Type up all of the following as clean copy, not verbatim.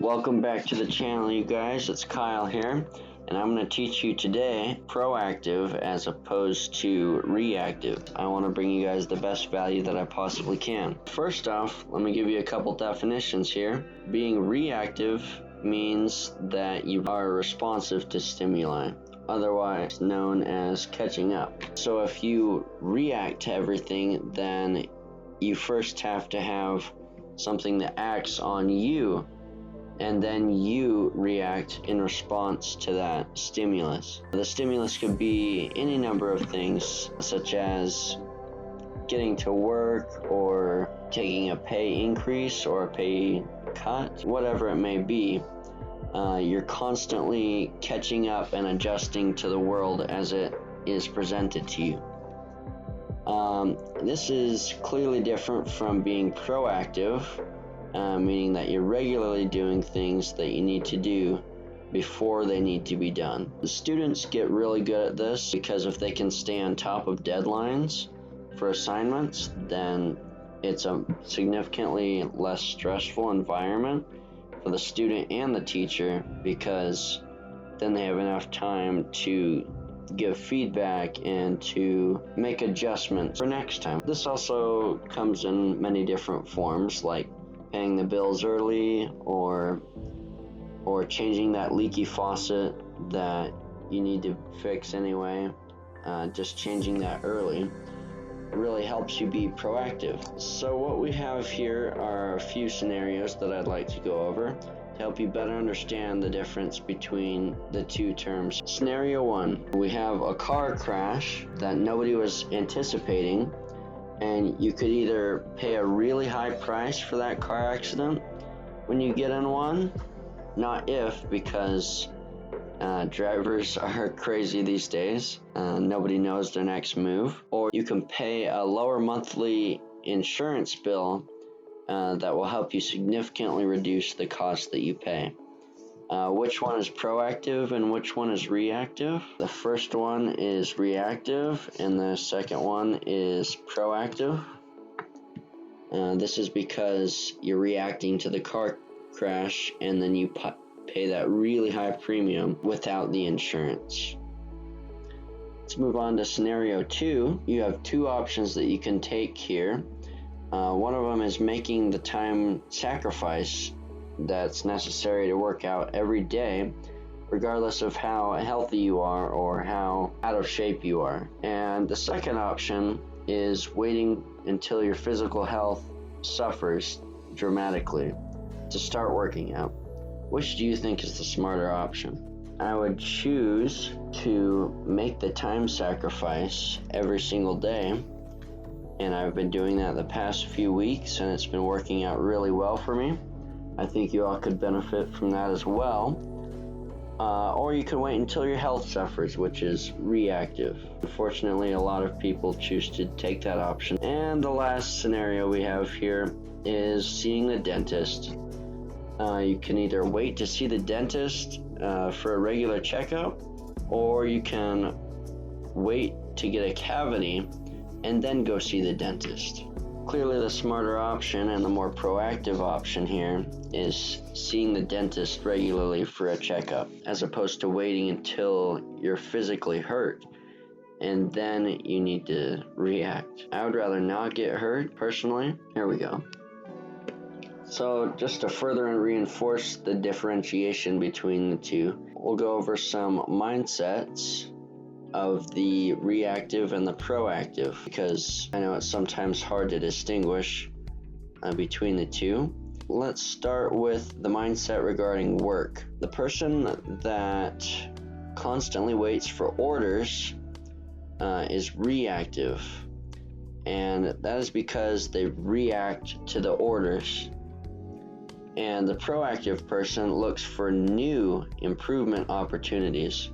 Welcome back to the channel, you guys. It's Kyle here, and I'm going to teach you today proactive as opposed to reactive. I want to bring you guys the best value that I possibly can. First off, let me give you a couple definitions here. Being reactive means that you are responsive to stimuli, otherwise known as catching up. So if you react to everything, then you first have to have something that acts on you, and then you react in response to that stimulus. The stimulus could be any number of things, such as getting to work or taking a pay increase or a pay cut, whatever it may be. You're constantly catching up and adjusting to the world as it is presented to you. This is clearly different from being proactive, meaning that you're regularly doing things that you need to do before they need to be done. The students get really good at this because if they can stay on top of deadlines for assignments, then it's a significantly less stressful environment for the student and the teacher, because then they have enough time to give feedback and to make adjustments for next time. This also comes in many different forms, like paying the bills early or changing that leaky faucet that you need to fix anyway. Just changing that early really helps you be proactive. So what we have here are a few scenarios that I'd like to go over to help you better understand the difference between the two terms. Scenario 1, we have a car crash that nobody was anticipating, and you could either pay a really high price for that car accident when you get in one, not if, because drivers are crazy these days. Nobody knows their next move. Or you can pay a lower monthly insurance bill that will help you significantly reduce the cost that you pay. Which one is proactive and which one is reactive? The first one is reactive and the second one is proactive. This is because you're reacting to the car crash and then you pay that really high premium without the insurance. Let's move on to scenario 2. You have two options that you can take here. One of them is making the time sacrifice that's necessary to work out every day, regardless of how healthy you are or how out of shape you are. And the second option is waiting until your physical health suffers dramatically to start working out. Which do you think is the smarter option? I would choose to make the time sacrifice every single day, and I've been doing that the past few weeks and it's been working out really well for me. I think you all could benefit from that as well. Or you can wait until your health suffers, which is reactive. Unfortunately, a lot of people choose to take that option. And the last scenario we have here is seeing the dentist. You can either wait to see the dentist for a regular checkup, or you can wait to get a cavity and then go see the dentist. Clearly the smarter option and the more proactive option here is seeing the dentist regularly for a checkup, as opposed to waiting until you're physically hurt and then you need to react. I would rather not get hurt, personally. Here we go. So just to further reinforce the differentiation between the two, we'll go over some mindsets of the reactive and the proactive, because I know it's sometimes hard to distinguish between the two. Let's start with the mindset regarding work. The person that constantly waits for orders is reactive, and that is because they react to the orders. And the proactive person looks for new improvement opportunities.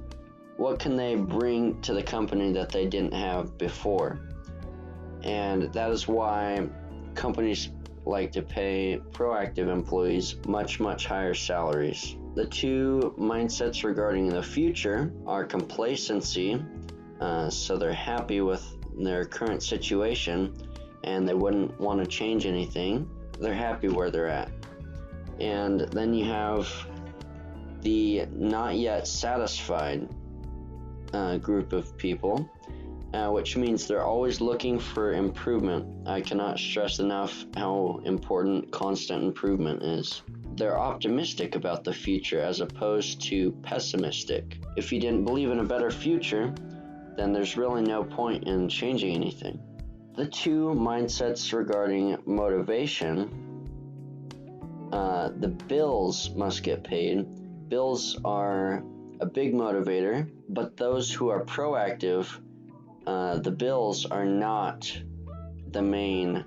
What can they bring to the company that they didn't have before? And that is why companies like to pay proactive employees much, much higher salaries. The two mindsets regarding the future are complacency, so they're happy with their current situation and they wouldn't want to change anything. They're happy where they're at. And then you have the not yet satisfied group of people, which means they're always looking for improvement. I cannot stress enough how important constant improvement is. They're optimistic about the future as opposed to pessimistic. If you didn't believe in a better future, then there's really no point in changing anything. The two mindsets regarding motivation, the bills must get paid. Bills are a big motivator, but those who are proactive, the bills are not the main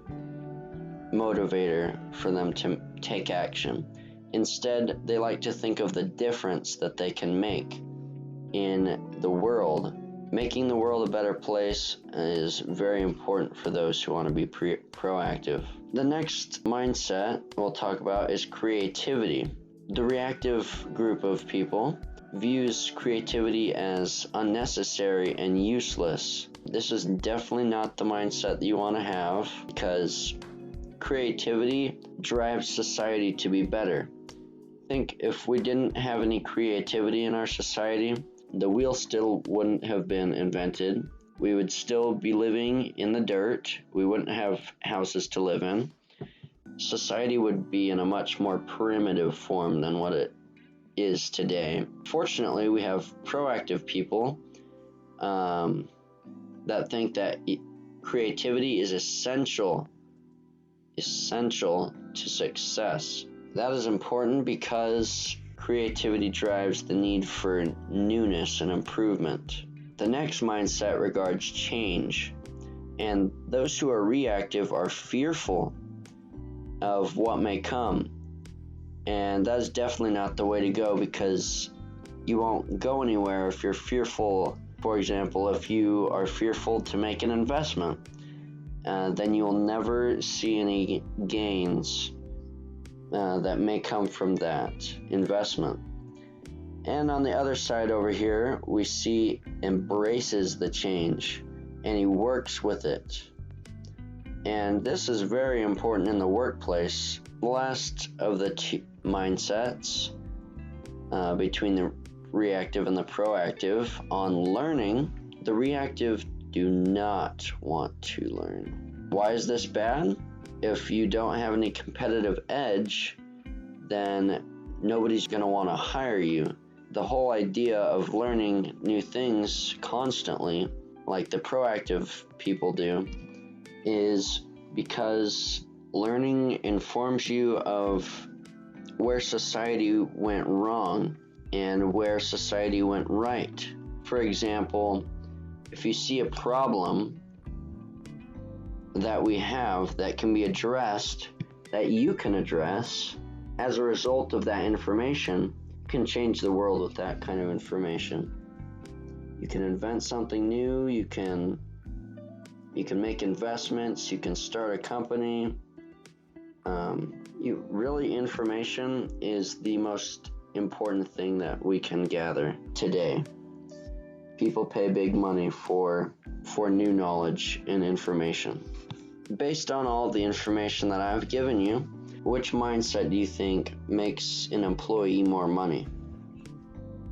motivator for them to take action. Instead, they like to think of the difference that they can make in the world. Making the world a better place is very important for those who want to be proactive. The next mindset we'll talk about is creativity. The reactive group of people views creativity as unnecessary and useless. This is definitely not the mindset that you want to have, because creativity drives society to be better. I think if we didn't have any creativity in our society, the wheel still wouldn't have been invented. We would still be living in the dirt. We wouldn't have houses to live in. Society would be in a much more primitive form than what it is today. Fortunately, we have proactive people that think that creativity is essential to success. That is important because creativity drives the need for newness and improvement. The next mindset regards change, and those who are reactive are fearful of what may come. And that's definitely not the way to go, because you won't go anywhere if you're fearful. For example, if you are fearful to make an investment, then you'll never see any gains that may come from that investment. And on the other side over here, we see embraces the change and he works with it. And this is very important in the workplace. Last of the two mindsets between the reactive and the proactive on learning, the reactive do not want to learn. Why is this bad? If you don't have any competitive edge, then nobody's going to want to hire you. The whole idea of learning new things constantly, like the proactive people do, is because learning informs you of where society went wrong and where society went right. For example, if you see a problem that we have that can be addressed, that you can address, as a result of that information, you can change the world with that kind of information. You can invent something new, you can make investments, you can start a company. Information is the most important thing that we can gather today. People pay big money for new knowledge and information. Based on all the information that I've given you, which mindset do you think makes an employee more money?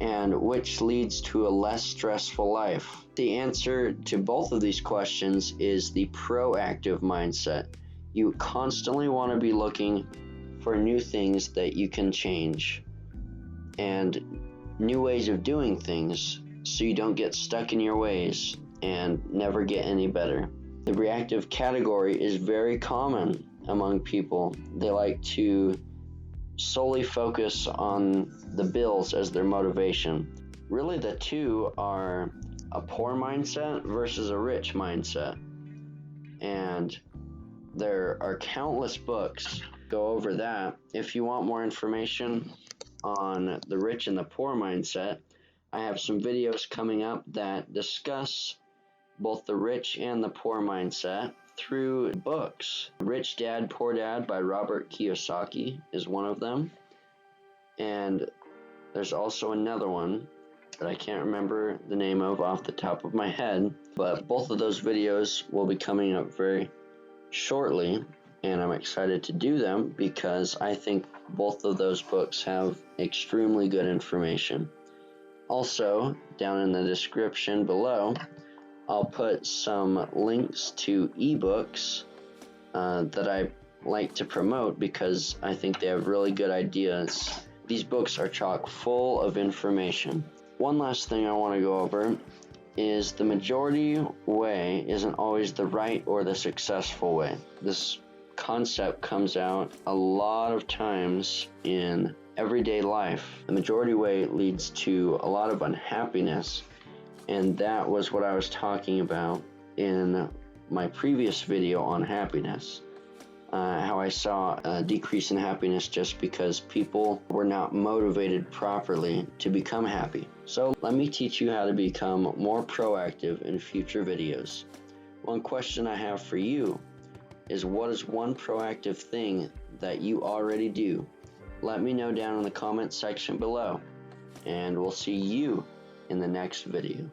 And which leads to a less stressful life? The answer to both of these questions is the proactive mindset. You constantly want to be looking for new things that you can change and new ways of doing things, so you don't get stuck in your ways and never get any better. The reactive category is very common among people. They like to solely focus on the bills as their motivation. Really, the two are a poor mindset versus a rich mindset. And there are countless books go over that. If you want more information on the rich and the poor mindset, I have some videos coming up that discuss both the rich and the poor mindset through books. Rich Dad, Poor Dad by Robert Kiyosaki is one of them. And there's also another one that I can't remember the name of off the top of my head, but both of those videos will be coming up very shortly. and I'm excited to do them because I think both of those books have extremely good information. Also, down in the description below, I'll put some links to ebooks that I like to promote because I think they have really good ideas. These books are chock full of information. One last thing I want to go over is the majority way isn't always the right or the successful way. This concept comes out a lot of times in everyday life. The majority way leads to a lot of unhappiness, and that was what I was talking about in my previous video on happiness. How I saw a decrease in happiness just because people were not motivated properly to become happy. So let me teach you how to become more proactive in future videos. One question I have for you is, what is one proactive thing that you already do? Let me know down in the comment section below, and we'll see you in the next video.